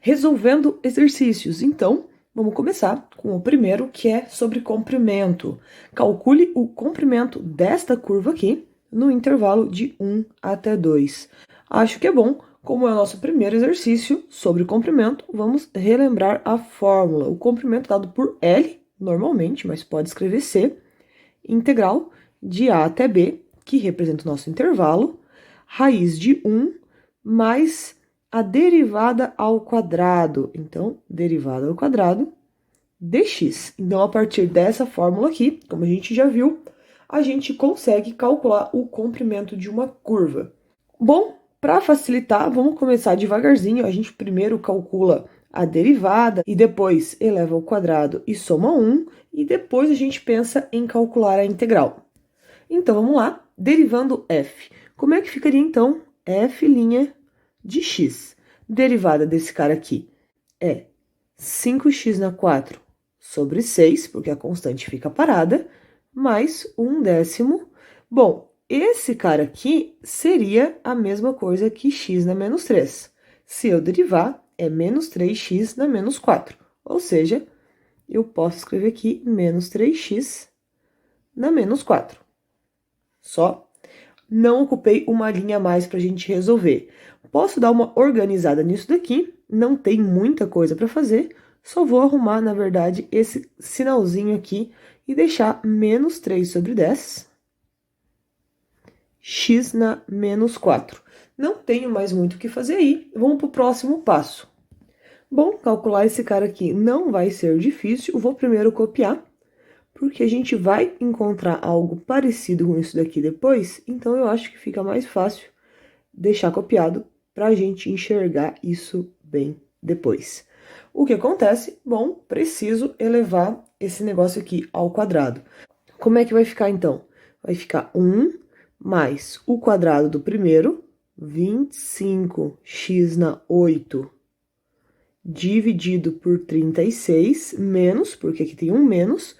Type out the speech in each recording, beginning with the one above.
resolvendo exercícios. Então, vamos começar com o primeiro, que é sobre comprimento. Calcule o comprimento desta curva aqui no intervalo de 1 até 2. Acho que é bom, como é o nosso primeiro exercício sobre comprimento, vamos relembrar a fórmula. O comprimento dado por L, normalmente, mas pode escrever C, integral de A até B, que representa o nosso intervalo, raiz de 1 mais a derivada ao quadrado. Então, derivada ao quadrado dx. Então, a partir dessa fórmula aqui, como a gente já viu, a gente consegue calcular o comprimento de uma curva. Bom, para facilitar, vamos começar devagarzinho. A gente primeiro calcula a derivada e depois eleva ao quadrado e soma 1, e depois a gente pensa em calcular a integral. Então, vamos lá, derivando f. Como é que ficaria, então, f' de x? Derivada desse cara aqui é 5x² sobre 6, porque a constante fica parada, mais 1/10. Bom, esse cara aqui seria a mesma coisa que x na menos 3. Se eu derivar, é menos 3x na menos 4. Ou seja, eu posso escrever aqui menos 3x na menos 4. Só. Não ocupei uma linha a mais para a gente resolver. Posso dar uma organizada nisso daqui, não tem muita coisa para fazer, só vou arrumar, na verdade, esse sinalzinho aqui e deixar menos 3 sobre 10, x na menos 4. Não tenho mais muito o que fazer aí, vamos para o próximo passo. Bom, calcular esse cara aqui não vai ser difícil, vou primeiro copiar, porque a gente vai encontrar algo parecido com isso daqui depois, então eu acho que fica mais fácil deixar copiado para a gente enxergar isso bem depois. O que acontece? Bom, preciso elevar esse negócio aqui ao quadrado. Como é que vai ficar, então? Vai ficar 1 mais o quadrado do primeiro, 25x na 8, dividido por 36, menos, porque aqui tem um menos,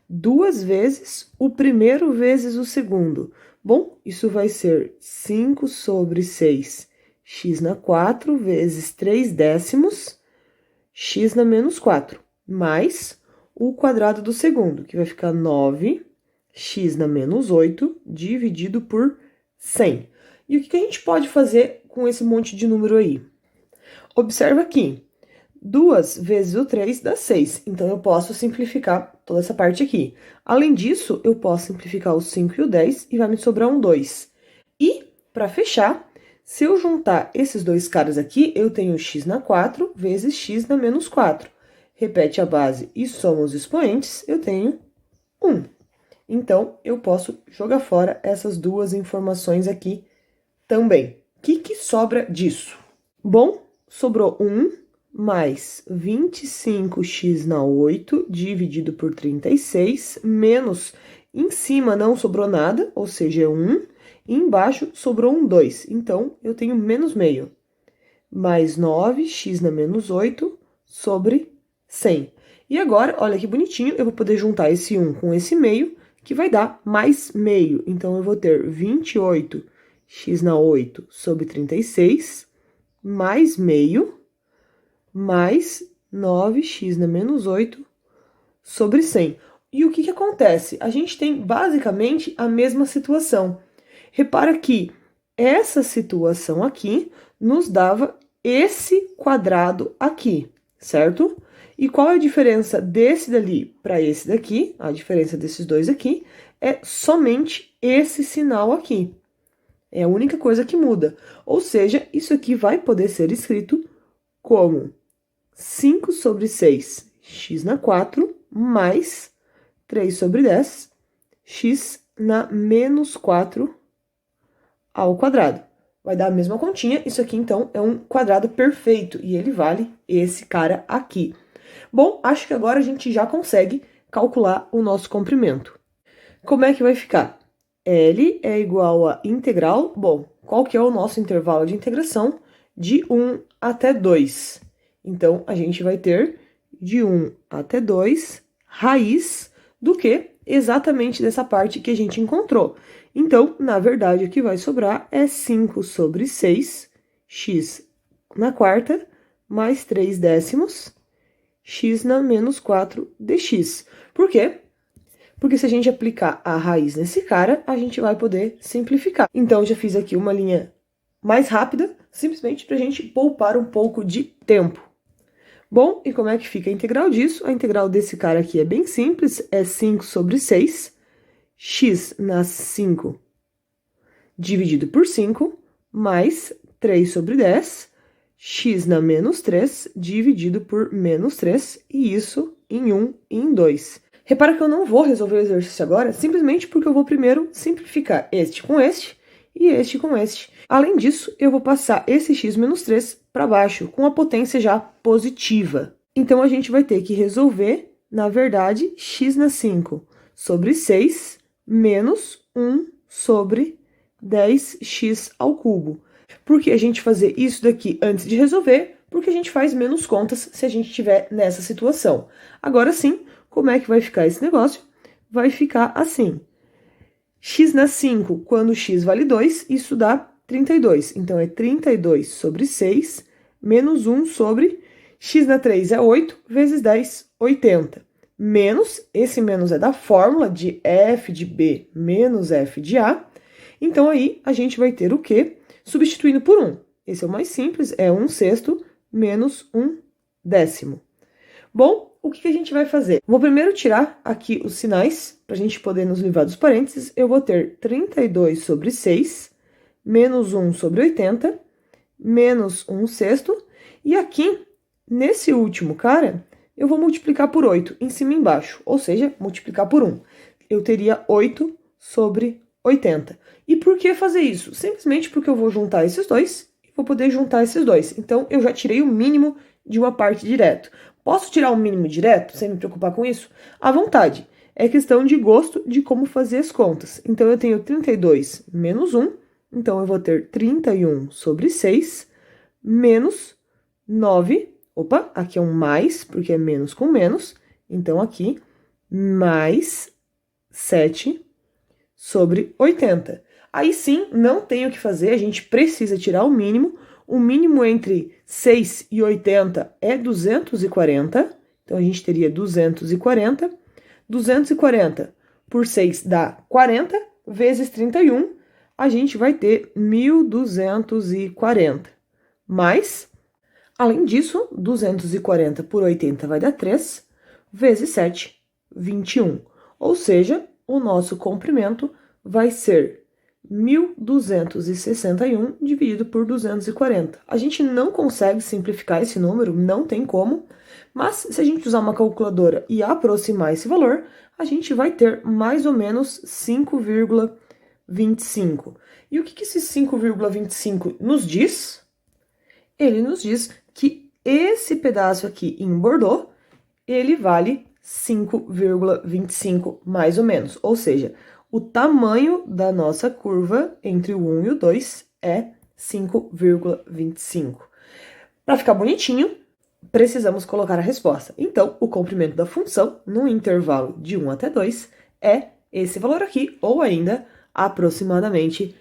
2 vezes o primeiro vezes o segundo. Bom, isso vai ser 5 sobre 6, x na 4, vezes 3/10, x na menos 4, mais o quadrado do segundo, que vai ficar 9, x na menos 8, dividido por 100. E o que a gente pode fazer com esse monte de número aí? Observa aqui. 2 vezes o 3 dá 6, então eu posso simplificar toda essa parte aqui. Além disso, eu posso simplificar o 5 e o 10 e vai me sobrar um 2. E, para fechar, se eu juntar esses dois caras aqui, eu tenho x na 4 vezes x na menos 4. Repete a base e soma os expoentes, eu tenho 1. Então, eu posso jogar fora essas duas informações aqui também. O que sobra disso? Bom, sobrou 1 mais 25x na 8, dividido por 36, menos, em cima não sobrou nada, ou seja, é 1, e embaixo sobrou um 2, então eu tenho menos meio, mais 9x na menos 8 sobre 100. E agora, olha que bonitinho, eu vou poder juntar esse 1 com esse meio, que vai dar mais meio. Então, eu vou ter 28x na 8 sobre 36, mais meio, mais 9x na menos 8 sobre 100. E o que acontece? A gente tem basicamente a mesma situação. Repara que essa situação aqui nos dava esse quadrado aqui, certo? E qual é a diferença desse dali para esse daqui? A diferença desses dois aqui é somente esse sinal aqui. É a única coisa que muda. Ou seja, isso aqui vai poder ser escrito como 5 sobre 6, x na 4, mais 3 sobre 10, x na menos 4 ao quadrado. Vai dar a mesma continha, isso aqui, então, é um quadrado perfeito, e ele vale esse cara aqui. Bom, acho que agora a gente já consegue calcular o nosso comprimento. Como é que vai ficar? L é igual a integral, bom, qual que é o nosso intervalo de integração? De 1 até 2. Então, a gente vai ter de 1 até 2, raiz do que? Exatamente dessa parte que a gente encontrou. Então, na verdade, o que vai sobrar é 5 sobre 6, x na quarta, mais 3 décimos, x na menos 4 dx. Por quê? Porque se a gente aplicar a raiz nesse cara, a gente vai poder simplificar. Então, eu já fiz aqui uma linha mais rápida, simplesmente para a gente poupar um pouco de tempo. Bom, e como é que fica a integral disso? A integral desse cara aqui é bem simples, é 5 sobre 6, x na 5 dividido por 5, mais 3 sobre 10, x na menos 3 dividido por menos 3, e isso em 1 e em 2. Repara que eu não vou resolver o exercício agora, simplesmente porque eu vou primeiro simplificar este com este e este com este. Além disso, eu vou passar esse x menos 3 para baixo, com a potência já positiva. Então, a gente vai ter que resolver, na verdade, x na 5 sobre 6 menos 1 sobre 10x ao cubo. Por que a gente fazer isso daqui antes de resolver? Porque a gente faz menos contas se a gente estiver nessa situação. Agora sim, como é que vai ficar esse negócio? Vai ficar assim. X na 5, quando x vale 2, isso dá 32. Então, é 32 sobre 6, menos 1 sobre x na 3 é 8, vezes 10, 80. Menos, esse menos é da fórmula de f de b menos f de a. Então, aí, a gente vai ter o quê? Substituindo por 1. Esse é o mais simples, é 1/6 menos 1/10. Bom, o que a gente vai fazer? Vou primeiro tirar aqui os sinais, para a gente poder nos livrar dos parênteses. Eu vou ter 32 sobre 6, menos 1 sobre 80, menos 1/6. E aqui, nesse último cara, eu vou multiplicar por 8, em cima e embaixo, ou seja, multiplicar por 1. Eu teria 8 sobre 80. E por que fazer isso? Simplesmente porque eu vou juntar esses dois e vou poder juntar esses dois. Então, eu já tirei o mínimo de uma parte direto. Posso tirar o mínimo direto, sem me preocupar com isso? À vontade. É questão de gosto de como fazer as contas. Então, eu tenho 32 menos 1. Então, eu vou ter 31 sobre 6, menos 9. Opa, aqui é um mais, porque é menos com menos. Então, aqui, mais 7 sobre 80. Aí sim, não tem o que fazer, a gente precisa tirar o mínimo. O mínimo entre 6 e 80 é 240. Então, a gente teria 240. 240 por 6 dá 40, vezes 31, a gente vai ter 1.240. Mas, além disso, 240 por 80 vai dar 3, vezes 7, 21. Ou seja, o nosso comprimento vai ser 1.261 dividido por 240. A gente não consegue simplificar esse número, não tem como, mas se a gente usar uma calculadora e aproximar esse valor, a gente vai ter mais ou menos 5,25. E o que esse 5,25 nos diz? Ele nos diz que esse pedaço aqui em Bordeaux, ele vale 5,25 mais ou menos, ou seja, o tamanho da nossa curva entre o 1 e o 2 é 5,25. Para ficar bonitinho, precisamos colocar a resposta. Então, o comprimento da função, no intervalo de 1 até 2, é esse valor aqui, ou ainda, aproximadamente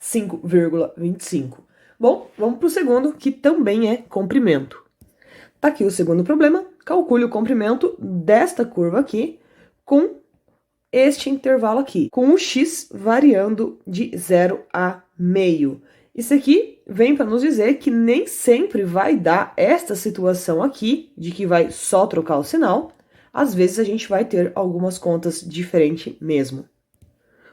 5,25. Bom, vamos para o segundo, que também é comprimento. Tá aqui o segundo problema. Calcule o comprimento desta curva aqui com este intervalo aqui, com o x variando de 0 a meio. Isso aqui vem para nos dizer que nem sempre vai dar esta situação aqui, de que vai só trocar o sinal. Às vezes a gente vai ter algumas contas diferentes mesmo.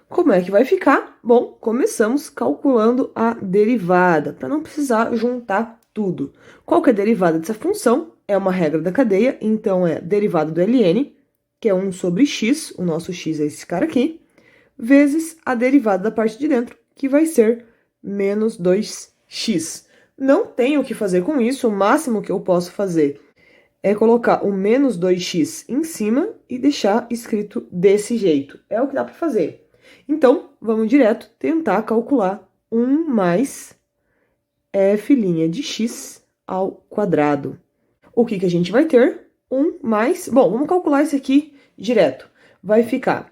Como é que vai ficar? Bom, começamos calculando a derivada, para não precisar juntar tudo. Qual que é a derivada dessa função? É uma regra da cadeia, então é derivada do ln, que é 1 sobre x, o nosso x é esse cara aqui, vezes a derivada da parte de dentro, que vai ser menos 2x. Não tenho o que fazer com isso, o máximo que eu posso fazer é colocar o menos 2x em cima e deixar escrito desse jeito. É o que dá para fazer. Então, vamos direto tentar calcular 1 mais f' de x ao quadrado. O que a gente vai ter? 1 mais... Bom, vamos calcular isso aqui direto. Vai ficar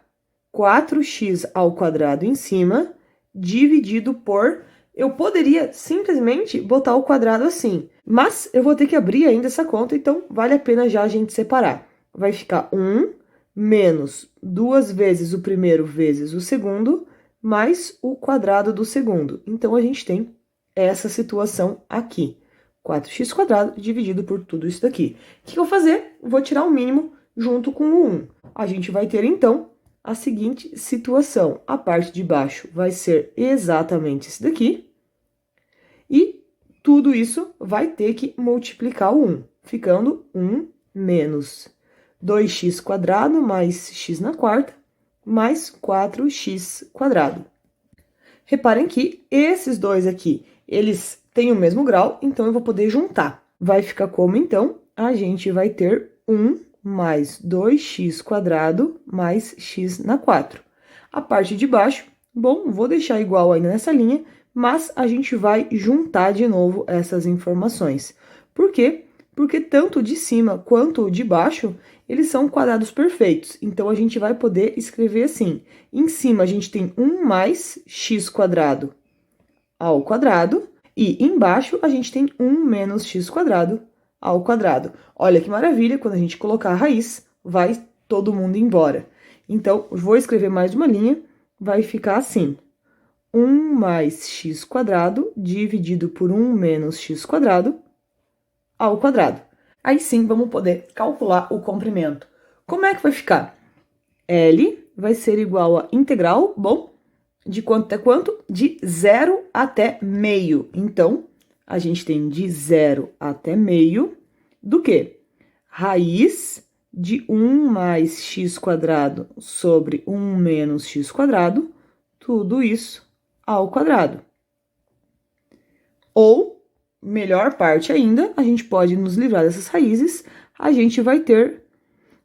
4x ao quadrado em cima, dividido por... Eu poderia simplesmente botar o quadrado assim, mas eu vou ter que abrir ainda essa conta, então vale a pena já a gente separar. Vai ficar 1 menos 2 vezes o primeiro vezes o segundo, mais o quadrado do segundo. Então, a gente tem essa situação aqui. 4x² dividido por tudo isso daqui. O que eu vou fazer? Vou tirar o mínimo junto com o 1. A gente vai ter, então, a seguinte situação. A parte de baixo vai ser exatamente esse daqui. E tudo isso vai ter que multiplicar o 1, ficando 1 menos 2x² mais x na quarta, mais 4x². Reparem que esses dois aqui, eles têm o mesmo grau, então eu vou poder juntar. Vai ficar como, então? A gente vai ter 1 mais 2x² mais x na 4. A parte de baixo, bom, vou deixar igual ainda nessa linha, mas a gente vai juntar de novo essas informações. Por quê? Porque tanto de cima quanto de baixo, eles são quadrados perfeitos. Então, a gente vai poder escrever assim. Em cima, a gente tem 1 mais x² ao quadrado. E embaixo, a gente tem 1 menos x² ao quadrado. Olha que maravilha, quando a gente colocar a raiz, vai todo mundo embora. Então, vou escrever mais uma linha, vai ficar assim. 1 mais x² dividido por 1 menos x² ao quadrado. Aí sim, vamos poder calcular o comprimento. Como é que vai ficar? L vai ser igual a integral, bom, de quanto até quanto? De 0 até meio. Então, a gente tem de 0 até meio do quê? Raiz de 1 mais x² sobre 1 menos x², tudo isso ao quadrado. Ou, melhor parte ainda, a gente pode nos livrar dessas raízes, a gente vai ter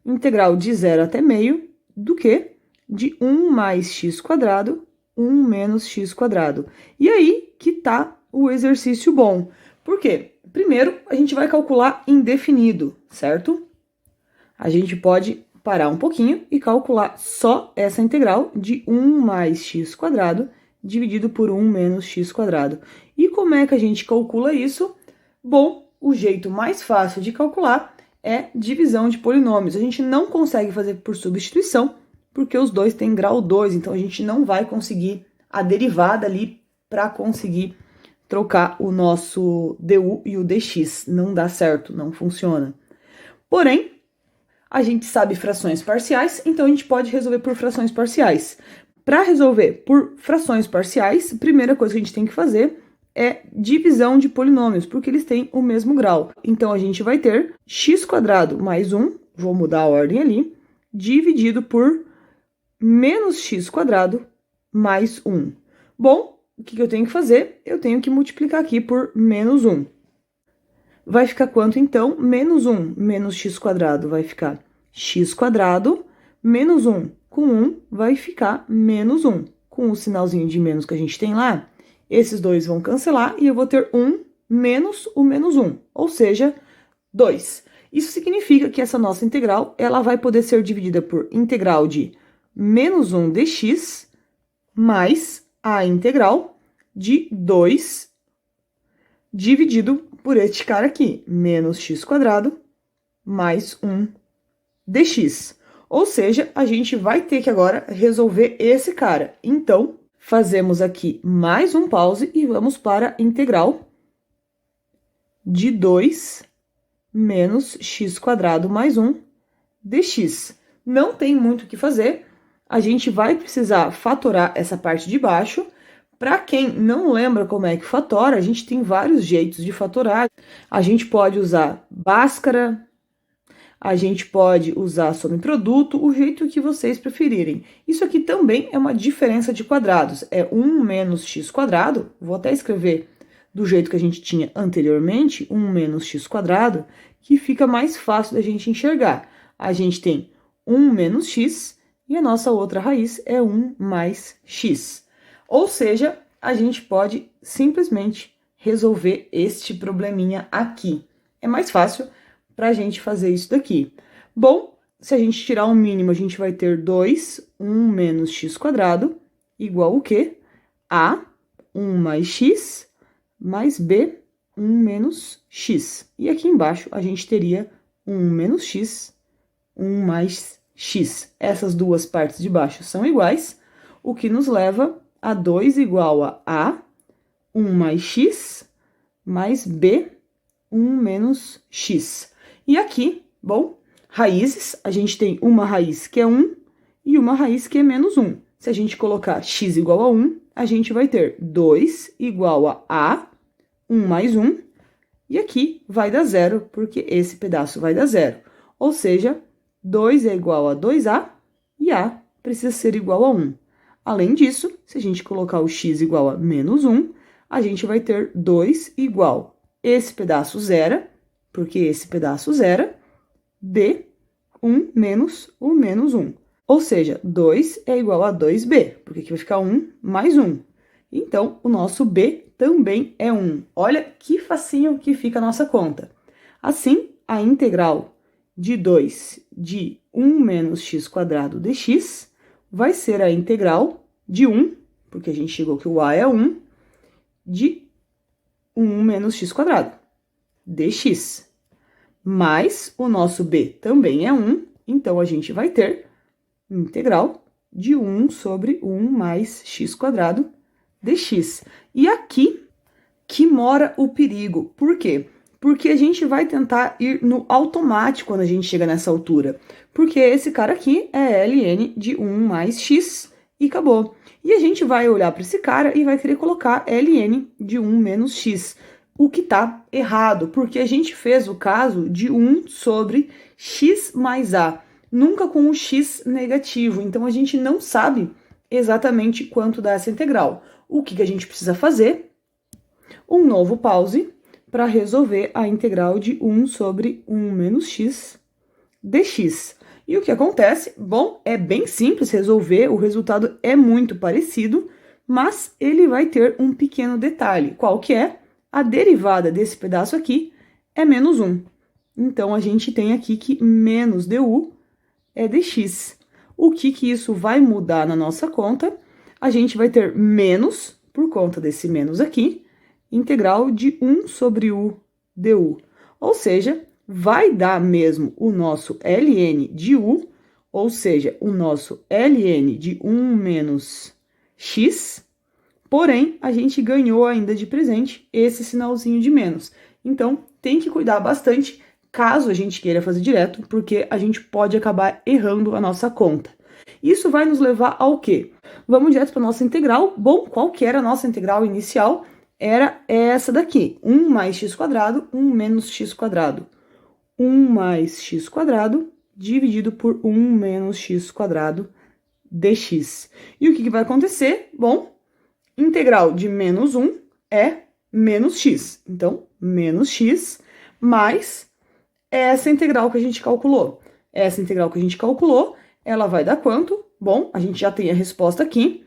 integral de 0 até meio do que? De 1 mais x², 1 menos x². E aí que tá o exercício bom. Por quê? Primeiro, a gente vai calcular indefinido, certo? A gente pode parar um pouquinho e calcular só essa integral de 1 mais x² dividido por 1 menos x². E como é que a gente calcula isso? Bom, o jeito mais fácil de calcular é divisão de polinômios. A gente não consegue fazer por substituição, porque os dois têm grau 2, então a gente não vai conseguir a derivada ali para conseguir trocar o nosso du e o dx. Não dá certo, não funciona. Porém, a gente sabe frações parciais, então a gente pode resolver por frações parciais. Para resolver por frações parciais, a primeira coisa que a gente tem que fazer é divisão de polinômios, porque eles têm o mesmo grau. Então, a gente vai ter x² mais 1, vou mudar a ordem ali, dividido por menos x² mais 1. Bom, o que eu tenho que fazer? Eu tenho que multiplicar aqui por menos 1. Vai ficar quanto, então? Menos 1 menos x² vai ficar x², menos 1 com 1 vai ficar menos 1. Com o sinalzinho de menos que a gente tem lá, esses dois vão cancelar e eu vou ter 1 menos o menos 1, ou seja, 2. Isso significa que essa nossa integral, ela vai poder ser dividida por integral de menos 1 dx mais a integral de 2 dividido por este cara aqui, menos x² mais 1 dx. Ou seja, a gente vai ter que agora resolver esse cara. Então, fazemos aqui mais um pause e vamos para a integral de 2 menos x² mais 1 dx. Não tem muito o que fazer, a gente vai precisar fatorar essa parte de baixo. Para quem não lembra como é que fatora, a gente tem vários jeitos de fatorar. A gente pode usar Bhaskara, a gente pode usar someproduto, o jeito que vocês preferirem. Isso aqui também é uma diferença de quadrados, é 1 menos x², vou até escrever do jeito que a gente tinha anteriormente, 1 menos x², que fica mais fácil da gente enxergar. A gente tem 1 menos x e a nossa outra raiz é 1 mais x. Ou seja, a gente pode simplesmente resolver este probleminha aqui. É mais fácil para a gente fazer isso daqui. Bom, se a gente tirar o mínimo, a gente vai ter 2, 1 menos x² igual o quê? A 1 mais x, mais b, 1 menos x. E aqui embaixo, a gente teria 1 menos x, 1 mais x. Essas duas partes de baixo são iguais, o que nos leva a 2 igual a 1 mais x, mais b, 1 menos x. E aqui, bom, raízes, a gente tem uma raiz que é 1 e uma raiz que é menos 1. Se a gente colocar x igual a 1, a gente vai ter 2 igual a 1 mais 1, e aqui vai dar zero, porque esse pedaço vai dar zero. Ou seja, 2 é igual a 2a, e a precisa ser igual a 1. Além disso, se a gente colocar o x igual a menos 1, a gente vai ter 2 igual, esse pedaço zera, porque esse pedaço zera, b, 1 menos o menos 1. Ou seja, 2 é igual a 2b, porque aqui vai ficar 1 mais 1. Então, o nosso b também é 1. Olha que facinho que fica a nossa conta. Assim, a integral de 2 de 1 menos x² dx vai ser a integral de 1, porque a gente chegou que o a é 1, de 1 menos x² dx. Mas o nosso b também é 1, então a gente vai ter integral de 1 sobre 1 mais x² dx. E aqui que mora o perigo. Por quê? Porque a gente vai tentar ir no automático quando a gente chega nessa altura. Porque esse cara aqui é ln de 1 mais x e acabou. E a gente vai olhar para esse cara e vai querer colocar ln de 1 menos x. O que tá errado, porque a gente fez o caso de 1 sobre x mais a, nunca com o x negativo, então a gente não sabe exatamente quanto dá essa integral. O que a gente precisa fazer? Um novo pause para resolver a integral de 1 sobre 1 menos x dx. E o que acontece? Bom, é bem simples resolver, o resultado é muito parecido, mas ele vai ter um pequeno detalhe. Qual que é? A derivada desse pedaço aqui é menos 1. Então, a gente tem aqui que menos du é dx. O que isso vai mudar na nossa conta? A gente vai ter menos, por conta desse menos aqui, integral de 1 sobre u du. Ou seja, vai dar mesmo o nosso ln de u, ou seja, o nosso ln de 1 menos x, porém, a gente ganhou ainda de presente esse sinalzinho de menos. Então, tem que cuidar bastante caso a gente queira fazer direto, porque a gente pode acabar errando a nossa conta. Isso vai nos levar ao quê? Vamos direto para a nossa integral. Bom, qual que era a nossa integral inicial? Era essa daqui, 1 mais x², 1 menos x². 1 mais x² dividido por 1 menos x² dx. E o que vai acontecer? Bom, integral de menos 1 é menos x. Então, menos x mais essa integral que a gente calculou. Essa integral que a gente calculou, ela vai dar quanto? Bom, a gente já tem a resposta aqui.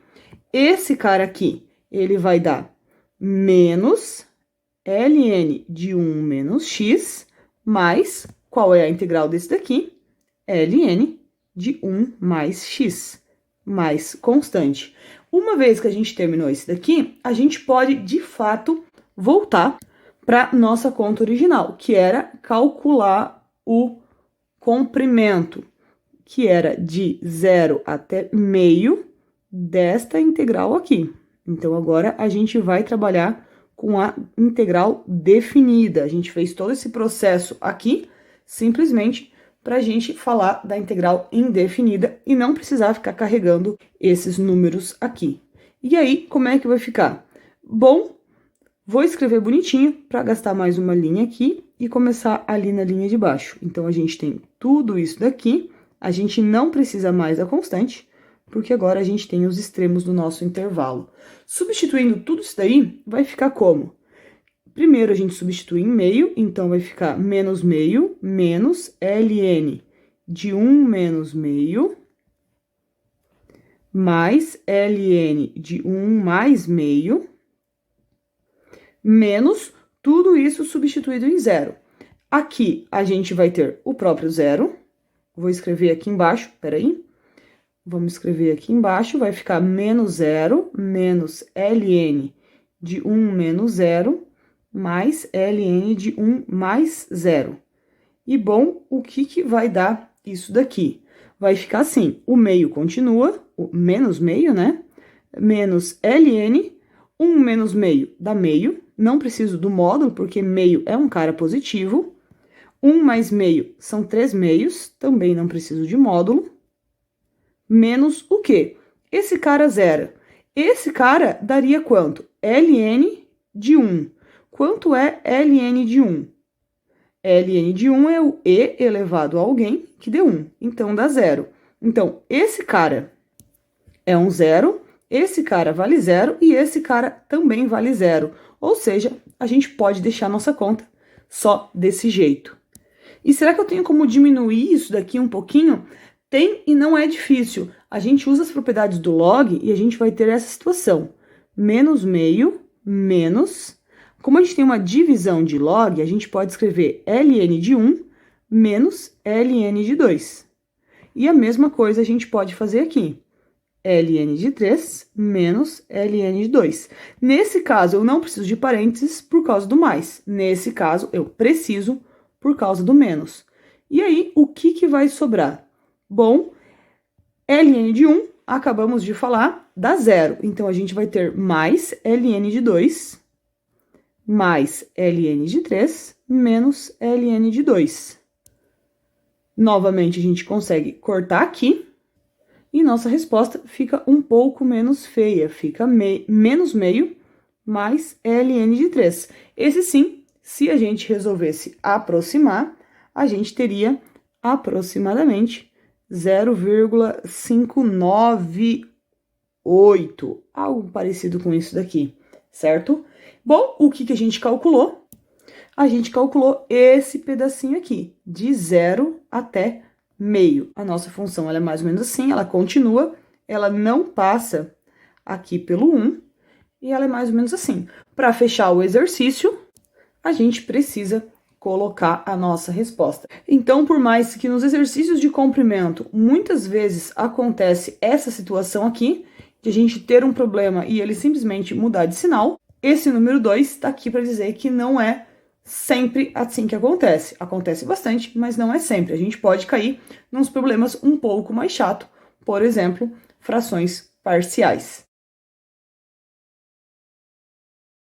Esse cara aqui, ele vai dar menos ln de 1 menos x, mais, qual é a integral desse daqui? ln de 1 mais x, mais constante. Uma vez que a gente terminou esse daqui, a gente pode, de fato, voltar para nossa conta original, que era calcular o comprimento, que era de 0 até meio desta integral aqui. Então, agora a gente vai trabalhar com a integral definida. A gente fez todo esse processo aqui, simplesmente para a gente falar da integral indefinida e não precisar ficar carregando esses números aqui. E aí, como é que vai ficar? Bom, vou escrever bonitinho para gastar mais uma linha aqui e começar ali na linha de baixo. Então, a gente tem tudo isso daqui, a gente não precisa mais da constante, porque agora a gente tem os extremos do nosso intervalo. Substituindo tudo isso daí, vai ficar como? Primeiro, a gente substitui em meio, então vai ficar menos meio, menos ln de 1 menos meio, mais ln de 1 mais meio, menos tudo isso substituído em zero. Aqui, a gente vai ter o próprio zero. Vou escrever aqui embaixo, peraí. Vamos escrever aqui embaixo, vai ficar menos zero, menos ln de 1 menos 0 mais ln de 1 mais 0. E, bom, o que vai dar isso daqui? Vai ficar assim, o meio continua, o menos meio, né? Menos ln, 1 menos meio dá meio, não preciso do módulo, porque meio é um cara positivo. 1 mais meio são 3 meios, também não preciso de módulo. Menos o quê? Esse cara zero. Esse cara daria quanto? ln de 1. Quanto é ln de 1? ln de 1 é o e elevado a alguém, que deu 1. Então, dá zero. Então, esse cara é um zero, esse cara vale zero e esse cara também vale zero. Ou seja, a gente pode deixar nossa conta só desse jeito. E será que eu tenho como diminuir isso daqui um pouquinho? Tem e não é difícil. A gente usa as propriedades do log e a gente vai ter essa situação. Menos meio, menos... Como a gente tem uma divisão de log, a gente pode escrever ln de 1 menos ln de 2. E a mesma coisa a gente pode fazer aqui. ln de 3 menos ln de 2. Nesse caso, eu não preciso de parênteses por causa do mais. Nesse caso, eu preciso por causa do menos. E aí, o que vai sobrar? Bom, ln de 1, acabamos de falar, dá zero. Então, a gente vai ter mais ln de 2, mais ln de 3, menos ln de 2. Novamente, a gente consegue cortar aqui. E nossa resposta fica um pouco menos feia, fica menos meio mais ln de 3. Esse sim, se a gente resolvesse aproximar, a gente teria aproximadamente 0,598, algo parecido com isso daqui, certo? Bom, o que a gente calculou? A gente calculou esse pedacinho aqui, de 0 até meio. A nossa função ela é mais ou menos assim, ela continua, ela não passa aqui pelo 1, e ela é mais ou menos assim. Para fechar o exercício, a gente precisa colocar a nossa resposta. Então, por mais que nos exercícios de comprimento, muitas vezes acontece essa situação aqui, de a gente ter um problema e ele simplesmente mudar de sinal, esse número 2 está aqui para dizer que não é sempre assim que acontece. Acontece bastante, mas não é sempre. A gente pode cair nos problemas um pouco mais chato, por exemplo, frações parciais.